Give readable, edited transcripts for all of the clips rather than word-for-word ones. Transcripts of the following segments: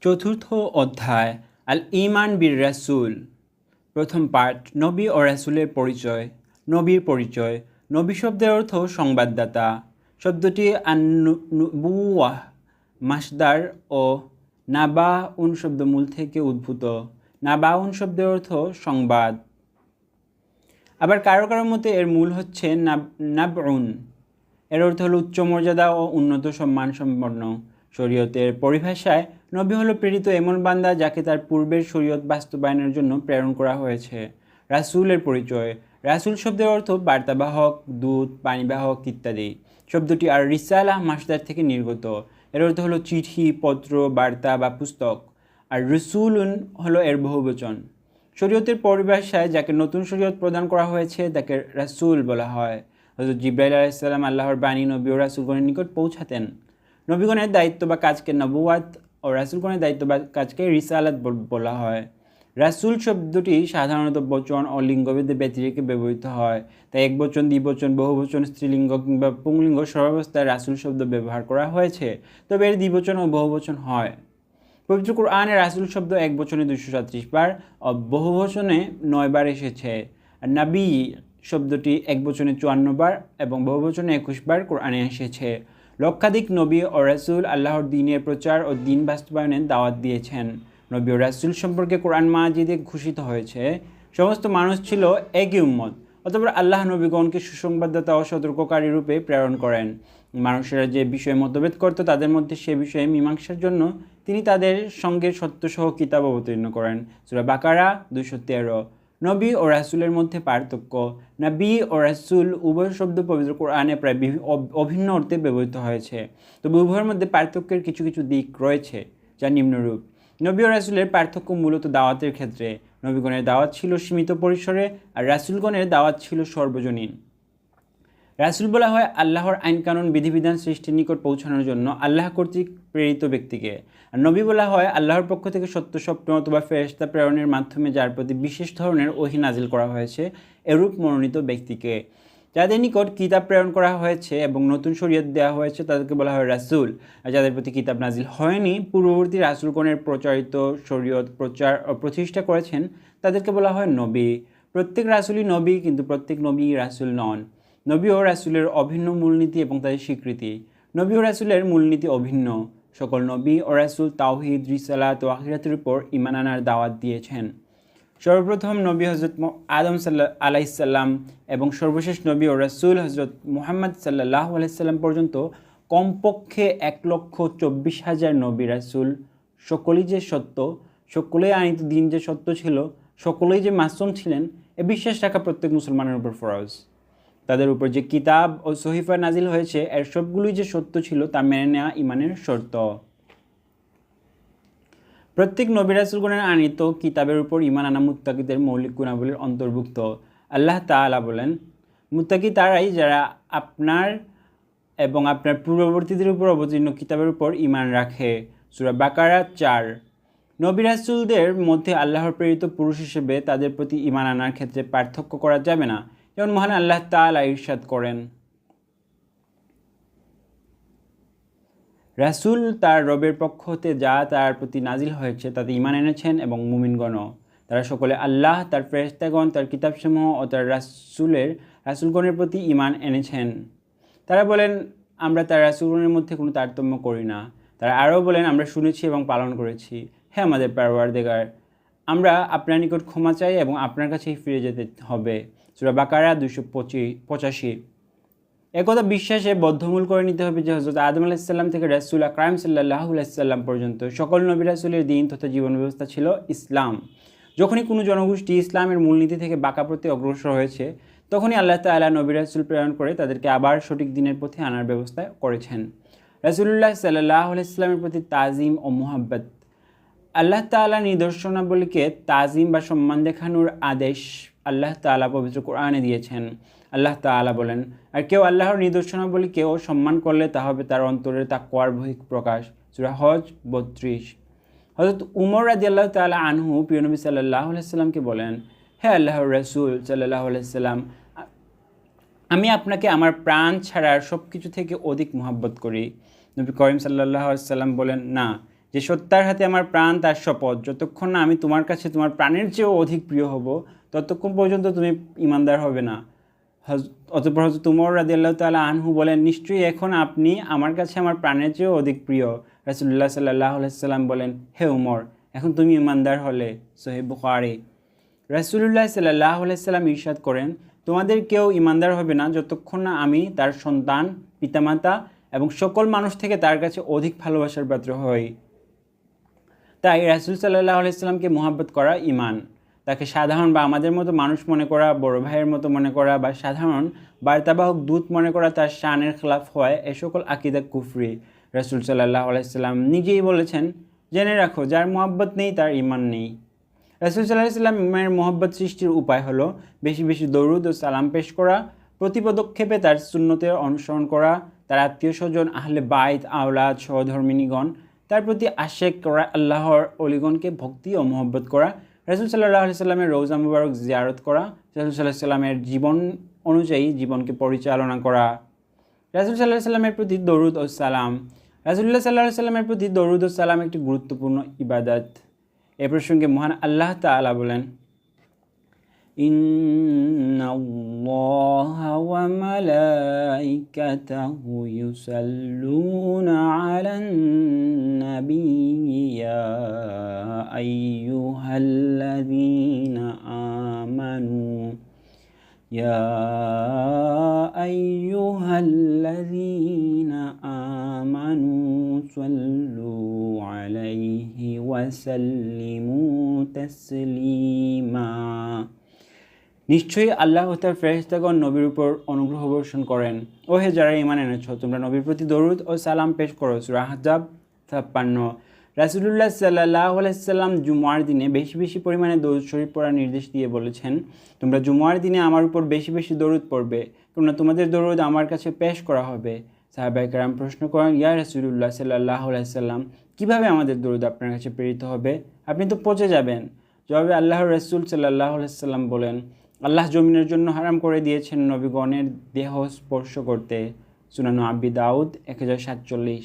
চতুর্থ অধ্যায় আল ইমান বির রাসূল। প্রথম পাঠ নবী ও রাসূলের পরিচয়। নবীর পরিচয়। নবী শব্দের অর্থ সংবাদদাতা। শব্দটি আন-নুবুওয়াহ মাসদার ও নাবাউন শব্দমূল থেকে উদ্ভূত। নাবাউন শব্দের অর্থ সংবাদ। আবার কারো কারো মতে এর মূল হচ্ছে নাবউন। এর অর্থ হলো উচ্চ মর্যাদা ও উন্নত সম্মান সম্পন্ন। শরীয়তের পরিভাষায় নবী হলো প্রেরিত এমন বান্দা যাকে তার পূর্বের শরীয়ত বাস্তবায়নের জন্য প্রেরণ করা হয়েছে। রাসূলের পরিচয়। রাসূল শব্দের অর্থ বার্তাবাহক, দূত, পানিবাহক ইত্যাদি। শব্দটি আর রিসালাহ মাসদার থেকে নির্গত। এর অর্থ হলো চিঠি, পত্র, বার্তা বা পুস্তক। আর রসুলুন হলো এর বহুবচন। শরীয়তের পরিভাষায় যাকে নতুন শরীয়ত প্রদান করা হয়েছে তাকে রাসূল বলা হয়। হযরত জিবরাইল আলাইহিস সালাম আল্লাহর বাণী নবী ও রাসূলগণের নিকট পৌঁছাতেন। নবীগণের দায়িত্ব বা কাজকে নবুয়াত ও রাসূলগণের দায়িত্ব বা কাজকে রিসালাত বলা হয়। রাসূল শব্দটি সাধারণত বচন ও লিঙ্গভেদে ব্যতিরেকে ব্যবহৃত হয়। তাই একবচন, দ্বিবচন, বহুবচন, স্ত্রীলিঙ্গ কিংবা পুংলিঙ্গ সর্বাবস্থায় রাসূল শব্দ ব্যবহার করা হয়েছে, তবে এর দ্বিবচন ও বহুবচন হয়। পবিত্র কুরআনে রাসূল শব্দ এক বচনে 237 বার ও বহুবচনে 9 বার এসেছে। আর নবী শব্দটি এক বচনে 54 বার এবং বহুবচনে 21 বার কোরআনে এসেছে। লক্ষাধিক নবী ও রাসূল আল্লাহর দ্বীনের প্রচার ও দ্বীন বাস্তবায়নের দাওয়াত দিয়েছেন। নবী ও রাসূল সম্পর্কে কোরআন মাজিদে ঘোষিত হয়েছে, সমস্ত মানুষ ছিল একই উম্মত। অতঃপর আল্লাহ নবীগণকে সুসংবাদদাতা ও সতর্ককারী রূপে প্রেরণ করেন। মানুষেরা যে বিষয়ে মতভেদ করত তাদের মধ্যে সে বিষয়ে মীমাংসার জন্য তিনি তাদের সঙ্গে সত্যসহ কিতাব অবতীর্ণ করেন। সূরা বাকারা 213। নবী ও রাসূলের মধ্যে পার্থক্য। নবী ও রাসূল উভয় শব্দ পবিত্র কোরআনে প্রায় অভিন্ন অর্থে ব্যবহৃত হয়েছে, তবে উভয়ের মধ্যে পার্থক্যের কিছু কিছু দিক রয়েছে, যা নিম্নরূপ। নবী ও রাসূলের পার্থক্য মূলত দাওয়াতের ক্ষেত্রে। নবীগণের দাওয়াত ছিল সীমিত পরিসরে আর রাসূলগণের দাওয়াত ছিল সর্বজনীন। রাসূল বলা হয় আল্লাহর আইনকানুন বিধিবিধান সৃষ্টির নিকট পৌঁছানোর জন্য আল্লাহ কর্তৃক প্রেরিত ব্যক্তিকে। আর নবী বলা হয় আল্লাহর পক্ষ থেকে সত্য স্বপ্ন অথবা ফেরেশতা প্রেরণের মাধ্যমে যার প্রতি বিশেষ ধরনের ওহী নাজিল করা হয়েছে এরূপ মনোনীত ব্যক্তিকে। যাদের নিকট কিতাব প্রেরণ করা হয়েছে এবং নতুন শরীয়ত দেওয়া হয়েছে তাদেরকে বলা হয় রাসূল। আর যাদের প্রতি কিতাব নাজিল হয়নি, পূর্ববর্তী রাসূলগণের প্রচারিত শরীয়ত প্রচার ও প্রতিষ্ঠা করেছেন, তাদেরকে বলা হয় নবী। প্রত্যেক রাসূলই নবী, কিন্তু প্রত্যেক নবী রাসূল নন। নবী ও রাসূলের অভিন্ন মূলনীতি এবং তাদের স্বীকৃতি। নবী ও রাসূলের মূলনীতি অভিন্ন। সকল নবী ও রাসূল তাওহীদ, রিসালাত ও আখিরাতের উপর ঈমান আনার দাওয়াত দিয়েছেন। সর্বপ্রথম নবী হযরত আদম আলাইহিস সালাম এবং সর্বশেষ নবী ও রাসূল হযরত মুহাম্মদ সাল্লাল্লাহু আলাইহি সাল্লাম পর্যন্ত কমপক্ষে 1,24,000 নবী রাসূল সকলেই যে সত্য, সকলেই আনিত দিন যে সত্য ছিল, সকলেই যে মাসুম ছিলেন, এ বিশ্বাস রাখা প্রত্যেক মুসলমানের উপর ফরজ। তাদের উপর যে কিতাব ও সহিফা নাজিল হয়েছে এর সবগুলোই যে সত্য ছিল তা মেনে নেওয়া ঈমানের শর্ত। প্রত্যেক নবী রাসূলগণের আনিত কিতাবের উপর ঈমান আনা মুত্তাকিদের মৌলিক গুণাবলীর অন্তর্ভুক্ত। আল্লাহ তাআলা বলেন, মুত্তাকি তারাই যারা আপনার এবং আপনার পূর্ববর্তীদের উপর অবতীর্ণ কিতাবের উপর ঈমান রাখে। সূরা বাকারা 4। নবী রাসূলদের মধ্যে আল্লাহর প্রেরিত পুরুষ হিসেবে তাদের প্রতি ঈমান আনার ক্ষেত্রে পার্থক্য করা যাবে না, যেমন মহান আল্লাহ তাআলা ইরশাদ করেন, রাসূল তার রবের পক্ষ হতে যা তার প্রতি নাজিল হয়েছে তাতে ঈমান এনেছেন এবং মুমিনগণও। তারা সকলে আল্লাহ, তার ফেরেশতাগণ, তার কিতাবসমূহ ও তার রাসূলগণের প্রতি ঈমান এনেছেন। তারা বলেন, আমরা তার রাসূলগণের মধ্যে কোনো তারতম্য করি না। তারা আরও বলেন, আমরা শুনেছি এবং পালন করেছি। হে আমাদের পরওয়ারদিগার, আমরা আপনার নিকট ক্ষমা চাই এবং আপনার কাছেই ফিরে যেতে হবে। সূরা বাকারা 285। একথা বিশ্বাসে বদ্ধমূল করে নিতে হবে যে হযরত আদম আলাইহিস সালাম থেকে রাসূল আকরাম সাল্লাল্লাহু আলাইহি সাল্লাম পর্যন্ত সকল নবী রাসূলের দ্বীন তথা জীবন ব্যবস্থা ছিল ইসলাম। যখনই কোনো জনগোষ্ঠী ইসলামের মূলনীতি থেকে বাঁকা পথে অগ্রসর হয়েছে, তখনই আল্লাহ তাআলা নবী রাসূল প্রেরণ করে তাদেরকে আবার সঠিক দ্বীনের পথে আনার ব্যবস্থা করেছেন। রাসূলুল্লাহ সাল্লাল্লাহু আলাইহি সাল্লামের প্রতি তাজিম ও মুহাব্বত। আল্লাহ তাআলার নিদর্শনাবলীকে তাজিম বা সম্মান দেখানোর আদেশ আল্লাহ তাআলা পবিত্র কোরআনে দিয়েছেন। আল্লাহ তাআলা বলেন, আর কেউ আল্লাহর নিদর্শনাবলীকেও সম্মান করলে তা হবে তার অন্তরের তাকওয়ার বহিঃপ্রকাশ। সূরা হজ 32। হযরত উমর রাদিয়াল্লাহু তাআলা আনহু প্রিয় নবী সাল্লাল্লাহু আলাইহি সাল্লামকে বলেন, হে আল্লাহর রাসূল সাল্লাল্লাহু আলাইহি সাল্লাম, আমি আপনাকে আমার প্রাণ ছাড়া সব কিছু থেকে অধিক মহব্বত করি। নবী করিম সাল্লাল্লাহু আলাইহি সাল্লাম বলেন, না, যে সত্তার হাতে আমার প্রাণ তার শপথ, যতক্ষণ না আমি তোমার কাছে তোমার প্রাণের চেয়েও অধিক প্রিয় হব ততক্ষণ পর্যন্ত তুমি ইমানদার হবে না। অতঃপর হযরত উমর রাদিয়াল্লাহু তাআলা আনহু বলেন, নিশ্চয়ই এখন আপনি আমার কাছে আমার প্রাণের চেয়েও অধিক প্রিয়। রাসূলুল্লাহ সাল্লাল্লাহু আলাইহি সাল্লাম বলেন, হে উমর, এখন তুমি ইমানদার হলে। সহিহ বুখারী। রাসূলুল্লাহ সাল্লাল্লাহু আলাইহি সাল্লাম ইরশাদ করেন, তোমাদের কেউ ইমানদার হবে না যতক্ষণ না আমি তার সন্তান, পিতামাতা এবং সকল মানুষ থেকে তার কাছে অধিক ভালোবাসার পাত্র হই। তাই রাসূল সাল্লাল্লাহু আলাইহি সাল্লামকে মুহাব্বত করা ঈমান। তাকে সাধারণ বা আমাদের মতো মানুষ মনে করা, বড় ভাইয়ের মতো মনে করা বা সাধারণ বার্তাবাহক দূত মনে করা তার শানের খেলাফ হয়। এ সকল আকীদা কুফরি। রাসূল সাল্লাল্লাহু আলাইহি সাল্লাম নিজেই বলেছেন, জেনে রাখো যার মুহাব্বত নেই তার ঈমান নেই। রাসূল সাল্লাল্লাহু আলাইহি সাল্লামের মুহাব্বত সৃষ্টির উপায় হলো বেশি বেশি দরুদ ও সালাম পেশ করা, প্রতি পদক্ষেপে তার সুন্নতের অনুসরণ করা, তার আত্মীয় স্বজন, আহলে বাইত, আওলাদ, সহধর্মিণীগণ, তার প্রতি আশেক করা, আল্লাহর অলিগণকে ভক্তি ও মহব্বত করা, রাসূল সাল্লাল্লাহু আলাইহি সাল্লামের রওজা মুবারক জিয়ারত করা, রাসূল সাল্লাল্লাহু আলাইহি সাল্লামের জীবন অনুযায়ী জীবনকে পরিচালনা করা, রাসূল সাল্লাল্লাহু আলাইহি সাল্লামের প্রতি দরুদ ও সালাম। রাসূলুল্লাহ সাল্লাল্লাহু আলাইহি সাল্লামের প্রতি দরুদ ও সালাম একটি গুরুত্বপূর্ণ ইবাদত। এ প্রসঙ্গে মহান আল্লাহ তাআলা বলেন, ইন্নাল্লাহা ওয়া মালাইকাতাহু ইউসাল্লুনা আলান নাবিয়্যি ইয়া আইয়ুহাল্লাযীনা আমানু يا أيها الذين آمنوا صلوا عليه وسلموا تسليما। নিশ্চয়ই আল্লাহ তার ফেরেশতাগণ নবীর উপর অনুগ্রহ বর্ষণ করেন। ও হে যারা ঈমান এনেছো, তোমরা নবীর প্রতি দরুদ ও সালাম পেশ করো। সূরা আহজাব 56। রাসূলুল্লাহ সাল্লাল্লাহু আলাইহি সাল্লাম জুমার দিনে বেশি বেশি পরিমাণে দরুদ শরীফ পড়ার নির্দেশ দিয়ে বলেছেন, তোমরা জুমার দিনে আমার উপর বেশি বেশি দরুদ পড়বে, কেননা তোমাদের দরুদ আমার কাছে পেশ করা হবে। সাহাবায়ে কেরাম প্রশ্ন করেন, ইয়া রাসূলুল্লাহ সাল্লাল্লাহু আলাইহি সাল্লাম, কীভাবে আমাদের দরুদ আপনার কাছে প্রেরিত হবে? আপনি তো পচে যাবেন। জবাবে আল্লাহর রাসূল সাল্লাল্লাহু আলাইহি সাল্লাম বলেন, আল্লাহ জমিনের জন্য হারাম করে দিয়েছেন নবীগণের দেহ স্পর্শ করতে। সুনান আবি দাউদ 1047।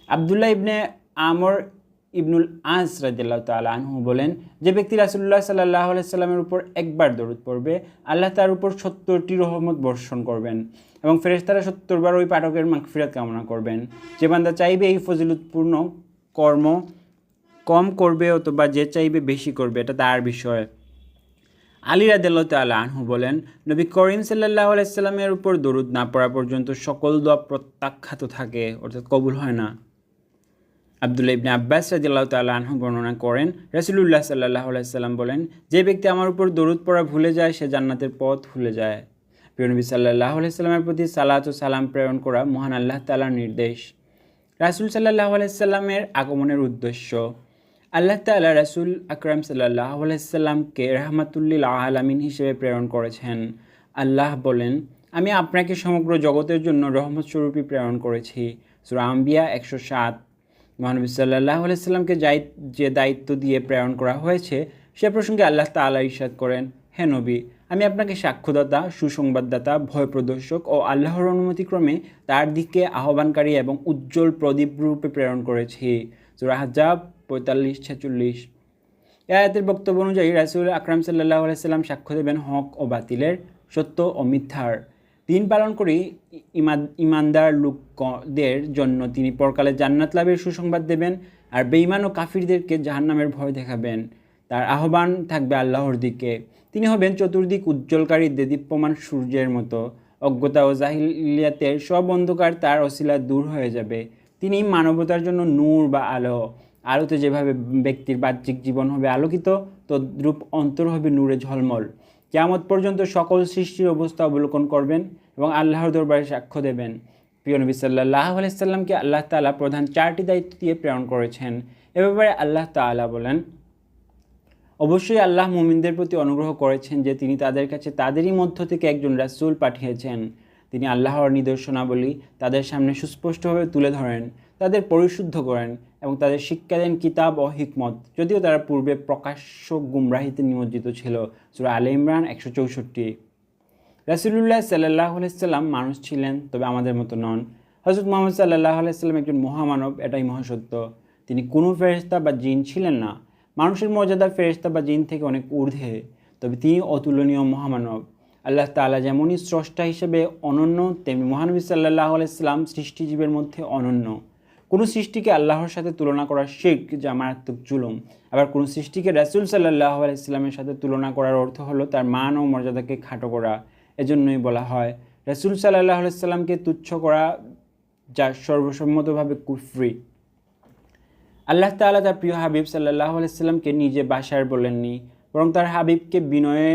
আব্দুল্লাহ ইবনে আমর ইবনুল আস রাদিয়াল্লাহু তাআলা আনহু বলেন, যে ব্যক্তি রাসূলুল্লাহ সাল্লাল্লাহু আলাইহি সাল্লামের উপর একবার দরুদ পড়বে, আল্লাহ তার উপর 70টি রহমত বর্ষণ করবেন এবং ফেরেশতারা 70 বার ওই পাঠকের মাগফিরাত কামনা করবেন। যে বান্দা চাইবে এই ফজিলতপূর্ণ কর্ম কম করবে অথবা যে চাইবে বেশি করবে, এটা তার বিষয়। আলী রাদিয়াল্লাহু তাআলা আনহু বলেন, নবী করিম সাল্লাল্লাহু আলাইহি সাল্লামের উপর দরুদ না পড়া পর্যন্ত সকল দোয়া প্রত্যাখ্যাত থাকে, অর্থাৎ কবুল হয় না। আব্দুল্লাহ ইবনে আব্বাস রাদিয়াল্লাহু তাআলা আনহু বর্ণনা করেন, রাসূলুল্লাহ সাল্লাল্লাহু আলাইহি সাল্লাম বলেন, যে ব্যক্তি আমার উপর দরুদ পড়া ভুলে যায় সে জান্নাতের পথ ভুলে যায়। প্রিয় নবী সাল্লাল্লাহু আলাইহি সাল্লামের প্রতি সালাত ও সালাম প্রেরণ করা মহান আল্লাহ তাআলার নির্দেশ। রাসূল সাল্লাল্লাহু আলাইহি সাল্লামের আগমনের উদ্দেশ্য। আল্লাহ তাআলা রাসূল আকরাম সাল্লাল্লাহু আলাইহি সাল্লামকে রাহমাতুল লিল আলামিন হিসেবে প্রেরণ করেছেন। আল্লাহ বলেন, আমি আপনাকে সমগ্র জগতের জন্য রহমত স্বরূপই প্রেরণ করেছি। সূরা আম্বিয়া 107। মহানবী সাল্লাল্লাহু আলাইহি সাল্লামকে যে দায়িত্ব দিয়ে প্রেরণ করা হয়েছে সে প্রসঙ্গে আল্লাহ তাআলা ইরশাদ করেন, হে নবী, আমি আপনাকে সাক্ষ্যদাতা, সুসংবাদদাতা, ভয় প্রদর্শক ও আল্লাহর অনুমতিক্রমে তার দিকে আহ্বানকারী এবং উজ্জ্বল প্রদীপ রূপে প্রেরণ করেছি। সূরা আহজাব 45-46। এই আয়াতের বক্তব্য অনুযায়ী রাসূল আকরাম সাল্লাল্লাহু আলাইহি সাল্লাম সাক্ষ্য দেবেন হক ও বাতিলের, সত্য ও মিথ্যার। দিন পালন করি ইমানদার লোকদের জন্য তিনি পরকালে জান্নাত লাভের সুসংবাদ দেবেন, আর বেঈমান ও কাফিরদেরকে জাহান্নামের ভয় দেখাবেন। তার আহ্বান থাকবে আল্লাহর দিকে। তিনি হবেন চতুর্দিক উজ্জ্বলকারী দেদীপ্যমান সূর্যের মতো। অজ্ঞতা ও জাহিলিয়াতের সব অন্ধকার তার ওসিলা দূর হয়ে যাবে। তিনি মানবতার জন্য নূর বা আলো। আলোতে যেভাবে ব্যক্তির বাহ্যিক জীবন হবে আলোকিত, তদ্রূপ অন্তর হবে নূরে ঝলমল। কিয়ামত পর্যন্ত সকল সৃষ্টির অবস্থা অবলোকন করবেন এবং আল্লাহর দরবারে সাক্ষ্য দেবেন। প্রিয় নবী সাল্লাল্লাহু আলাইহি সাল্লামকে আল্লাহ তাআলা প্রধান 4টি দায়িত্ব দিয়ে প্রেরণ করেছেন। এ ব্যাপারে আল্লাহ তাআলা বলেন, অবশ্যই আল্লাহ মুমিনদের প্রতি অনুগ্রহ করেছেন যে তিনি তাদের কাছে তাদেরই মধ্য থেকে একজন রাসূল পাঠিয়েছেন। তিনি আল্লাহর নিদর্শনাবলী তাদের সামনে সুস্পষ্টভাবে তুলে ধরেন, তাদের পরিশুদ্ধ করেন এবং তাদের শিক্ষা দেন কিতাব ও হিকমত, যদিও তারা পূর্বে প্রকাশ্য গুমরাহিতে নিমজ্জিত ছিল। সূরা আলে ইমরান 164। রাসূলুল্লাহ সাল্লাল্লাহু আলাইহি সাল্লাম মানুষ ছিলেন, তবে আমাদের মতো নন। হযরত মুহাম্মদ সাল্লাল্লাহু আলাইহি সাল্লাম একজন মহামানব, এটাই মহাসত্য। তিনি কোনো ফেরেশতা বা জিন ছিলেন না। মানুষের মর্যাদা ফেরেশতা বা জিন থেকে অনেক ঊর্ধ্বে, তবে তিনি অতুলনীয় মহামানব। আল্লাহ তাআলা যেমনই স্রষ্টা হিসেবে অনন্য, তেমনি মহানবী সাল্লাল্লাহু আলাইহি সাল্লাম সৃষ্টিজীবের মধ্যে অনন্য। কোনো সৃষ্টিকে আল্লাহর সাথে তুলনা করা শিরক, যা মারাত্মক জুলুম। আবার কোনো সৃষ্টিকে রাসূল সাল্লাল্লাহু আলাইহি সাল্লামের সাথে তুলনা করার অর্থ হলো তার মান ও মর্যাদাকে খাটো করা। এজন্যই বলা হয় রাসূল সাল্লাল্লাহু আলাইহি সাল্লামকে তুচ্ছ করা, যা সর্বসম্মতভাবে কুফরি। আল্লাহ তাআলা তার প্রিয় হাবিব সাল্লাল্লাহু আলাইহি সাল্লামকে নিজে বাশার বলেননি, বরং তার হাবিবকে বিনয়ে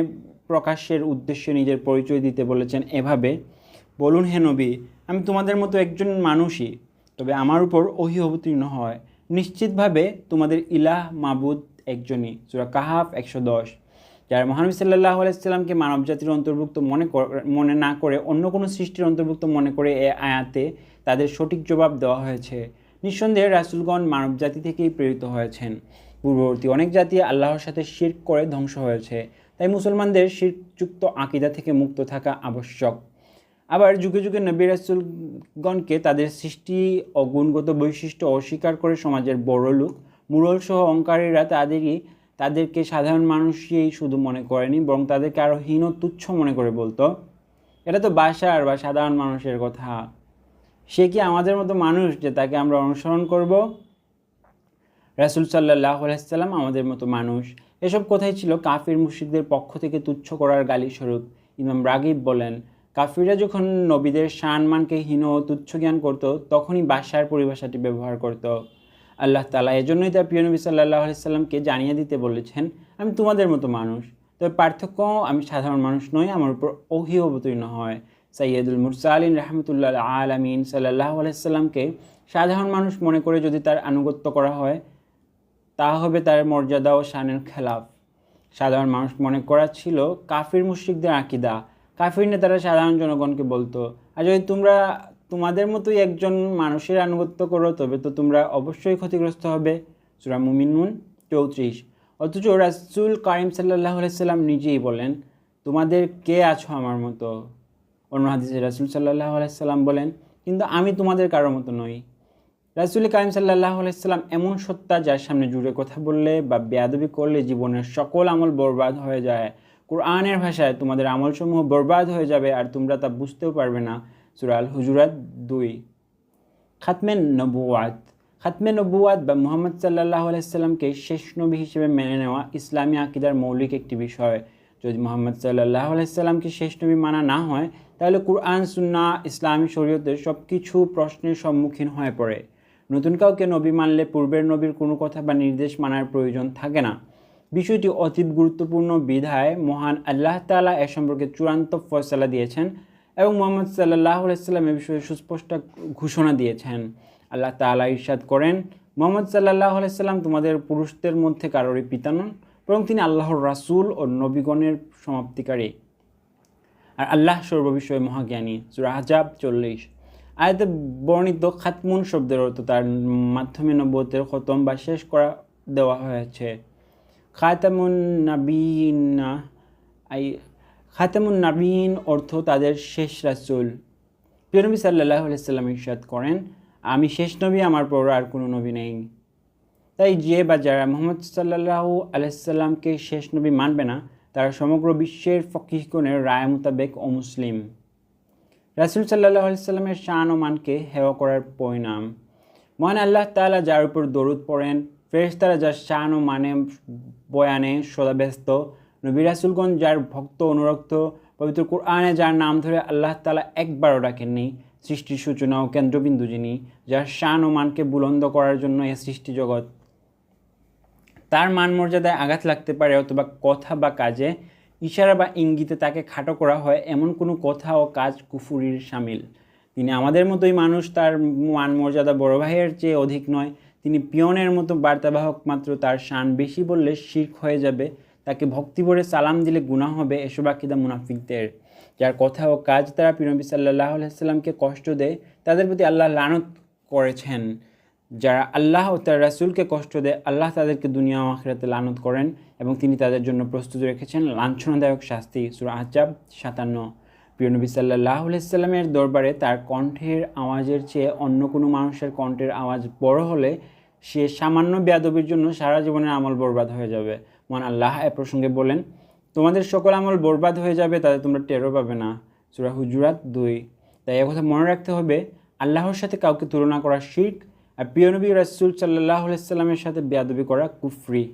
প্রকাশের উদ্দেশ্যে নিজের পরিচয় দিতে বলেছেন এভাবে, বলুন হে নবী, আমি তোমাদের মতো একজন মানুষই, তবে আমার উপর ওহী অবতীর্ণ হয়। নিশ্চিতভাবে তোমাদের ইলাহ মাবুদ একজনই। সূরা কাহাফ 110। যারা মহানবী সাল্লাল্লাহু আলাইহি সাল্লামকে মানব জাতির অন্তর্ভুক্ত মনে না করে অন্য কোনো সৃষ্টির অন্তর্ভুক্ত মনে করে এ আয়াতে তাদের সঠিক জবাব দেওয়া হয়েছে। নিঃসন্দেহে রাসূলগণ মানব জাতি থেকেই প্রেরিত হয়েছেন। পূর্ববর্তী অনেক জাতি আল্লাহর সাথে শিরক করে ধ্বংস হয়েছে, তাই মুসলমানদের শিরকযুক্ত আকীদা থেকে মুক্ত থাকা আবশ্যক। আবার যুগে যুগে নবী রাসূলগণকে তাদের সৃষ্টি ও গুণগত বৈশিষ্ট্য অস্বীকার করে সমাজের বড় লোক, মুরলসহ অহংকারীরা তাদেরকে সাধারণ মানুষই শুধু মনে করেনি, বরং তাদেরকে আরও হীন তুচ্ছ মনে করে বলতো, এটা তো বাশার বা সাধারণ মানুষের কথা, সে কি আমাদের মতো মানুষ যে তাকে আমরা অনুসরণ করব? রাসূল সাল্লাল্লাহু আলাইহি সাল্লাম আমাদের মতো মানুষ। এসব কথাই ছিল কাফির মুশরিকদের পক্ষ থেকে তুচ্ছ করার গালিস্বরূপ। ইমাম রাগিব বলেন, কাফিররা যখন নবীদের শানমানকে হীন ও তুচ্ছ জ্ঞান করত, তখনই বাশার পরিভাষাটি ব্যবহার করত। আল্লাহ তাআলা এজন্যই তার প্রিয় নবী সাল্লাল্লাহু আলাইহি সাল্লামকে জানিয়ে দিতে বলেছেন, আমি তোমাদের মতো মানুষ, তবে পার্থক্য আমি সাধারণ মানুষ নই, আমার উপর ওহী অবতীর্ণ হয়। সাইয়্যিদুল মুরসালিন রাহমাতুল্লাহ আলামিন সাল্লাল্লাহু আলাইহি সাল্লামকে সাধারণ মানুষ মনে করে যদি তার আনুগত্য করা হয়, তা হবে তার মর্যাদা ও শানের খেলাফ। সাধারণ মানুষ মনে করা ছিল কাফির মুশরিকদের আকীদা। কাফির নেতারা সাধারণ জনগণকে বলতো, আর যদি তোমরা তোমাদের মতোই একজন মানুষের আনুগত্য করো, তবে তো তোমরা অবশ্যই ক্ষতিগ্রস্ত হবে। সূরা মুমিনুন 34। অথচ রাসূল কারীম সাল্লাল্লাহু আলাইহি সাল্লাম নিজেই বলেন, তোমাদের কে আছো আমার মতো? অন্য হাদিসে রাসূল সাল্লাল্লাহু আলাইহি সাল্লাম বলেন, কিন্তু আমি তোমাদের কারোর মতো নই। রাসূল কারীম সাল্লাল্লাহু আলাইহি সাল্লাম এমন সত্তা, যার সামনে জুড়ে কথা বললে বা বেয়াদবি করলে জীবনের সকল আমল বরবাদ হয়ে যায়। কুরআনের ভাষায় তোমাদের আমলসমূহ বরবাদ হয়ে যাবে আর তোমরা তা বুঝতেও পারবে না। সূরা আল হুজুরাত 2। খাতমে নবুয়াত। খাতমে নবুয়াত বা মুহাম্মদ সাল্লাল্লাহু আলাইহি সাল্লামকে শেষ নবী হিসেবে মেনে নেওয়া ইসলামী আকীদার মৌলিক একটি বিষয়। যদি মুহাম্মদ সাল্লাল্লাহু আলাইহি সাল্লামকে শেষ নবী মানা না হয়, তাহলে কুরআন, সুন্নাহ, ইসলামী শরীয়তের সব কিছু প্রশ্নের সম্মুখীন হয়ে পড়ে। নতুন কাউকে নবী মানলে পূর্বের নবীর কোনো কথা বা নির্দেশ মানার প্রয়োজন থাকে না। বিষয়টি অতি গুরুত্বপূর্ণ বিধায় মহান আল্লাহ তাআলা এ সম্পর্কে চূড়ান্ত ফয়সালা দিয়েছেন এবং মুহাম্মদ সাল্লাল্লাহু আলাইহি সাল্লাম এ বিষয়ে সুস্পষ্ট ঘোষণা দিয়েছেন। আল্লাহ তাআলা ইরশাদ করেন, মুহাম্মদ সাল্লাল্লাহু আলাইহি সাল্লাম তোমাদের পুরুষদের মধ্যে কারোরই পিতা নন, বরং তিনি আল্লাহর রাসূল ও নবীগণের সমাপ্তিকারী, আর আল্লাহ সর্ববিষয়ে মহাজ্ঞানী। সূরা আহজাব 40। আয়াতে বর্ণিত খাতমুন শব্দের অর্থ তার মাধ্যমে নবুয়তের খতম বা শেষ করা দেওয়া হয়েছে। খাতামুন নাবিয়িন অর্থ তাদের শেষ রাসূল। প্রিয় নবী সাল্লাল্লাহু আলাইহি সাল্লাম ইরশাদ করেন, আমি শেষ নবী, আমার পর আর কোনো নবী নেই। তাই যে বা যারা মুহাম্মদ সাল্লাল্লাহু আলাইহি সাল্লামকে শেষ নবী মানবে না, তারা সমগ্র বিশ্বের ফকিহগণের রায় মোতাবেক অমুসলিম। রাসূল সাল্লাল্লাহু আলাইহি সাল্লামের শান ও মানকে হেয় করার পরিণাম। মহান আল্লাহ তাআলা যার উপর দরুদ পড়েন, ফেরেশতারা যার শান ও মানে বয়ানে সদা ব্যস্ত, নবী রাসূলগণ যার ভক্ত অনুরক্ত, পবিত্র কুরআনে যার নাম ধরে আল্লাহ তাআলা একবারও ডাকেননি, সৃষ্টির সূচনা ও কেন্দ্রবিন্দু যিনি, যার শান ও মানকে বুলন্দ করার জন্য এই সৃষ্টি জগৎ। তার মান মর্যাদায় আঘাত লাগতে পারে, অথবা কথা বা কাজে ইশারা বা ইঙ্গিতে তাকে খাটো করা হয়, এমন কোনো কথা ও কাজ কুফুরির শামিল। তিনি আমাদের মতোই মানুষ, তার মান মর্যাদা বড় ভাইয়ের চেয়ে অধিক নয়। তিনি পিয়নের মতো বার্তাবাহক মাত্র, তার শান বেশি বললে শিরক হয়ে যাবে, তাকে ভক্তি ভরে সালাম দিলে গুনাহ হবে। এসব আকীদা মুনাফিকদের, যার কথা ও কাজ তারা প্রিয় নবী সাল্লাল্লাহু আলাইহি সাল্লামকে কষ্ট দেয়, তাদের প্রতি আল্লাহ লানত করেছেন। যারা আল্লাহ ও তার রাসূলকে কষ্ট দেয়, আল্লাহ তাদেরকে দুনিয়া ও আখিরাতে লানত করেন এবং তিনি তাদের জন্য প্রস্তুত রেখেছেন লাঞ্ছনাদায়ক শাস্তি। সূরা আহজাব 57। প্রিয় নবী সাল্লাল্লাহু আলাইহি সাল্লামের দরবারে তার কণ্ঠের আওয়াজের চেয়ে অন্য কোনো মানুষের কণ্ঠের আওয়াজ বড় হলে সে সামান্য বেয়াদবির জন্য সারা জীবনের আমল বরবাদ হয়ে যাবে। মহান আল্লাহ এ প্রসঙ্গে বলেন, তোমাদের সকল আমল বরবাদ হয়ে যাবে, তাতে তোমরা টেরও পাবে না। সূরা হুজুরাত 2। তাই একথা মনে রাখতে হবে, আল্লাহর সাথে কাউকে তুলনা করা শিরক, আর প্রিয় নবী রাসূল সাল্লাল্লাহু আলাইহি সাল্লামের সাথে বেয়াদবি করা কুফরি।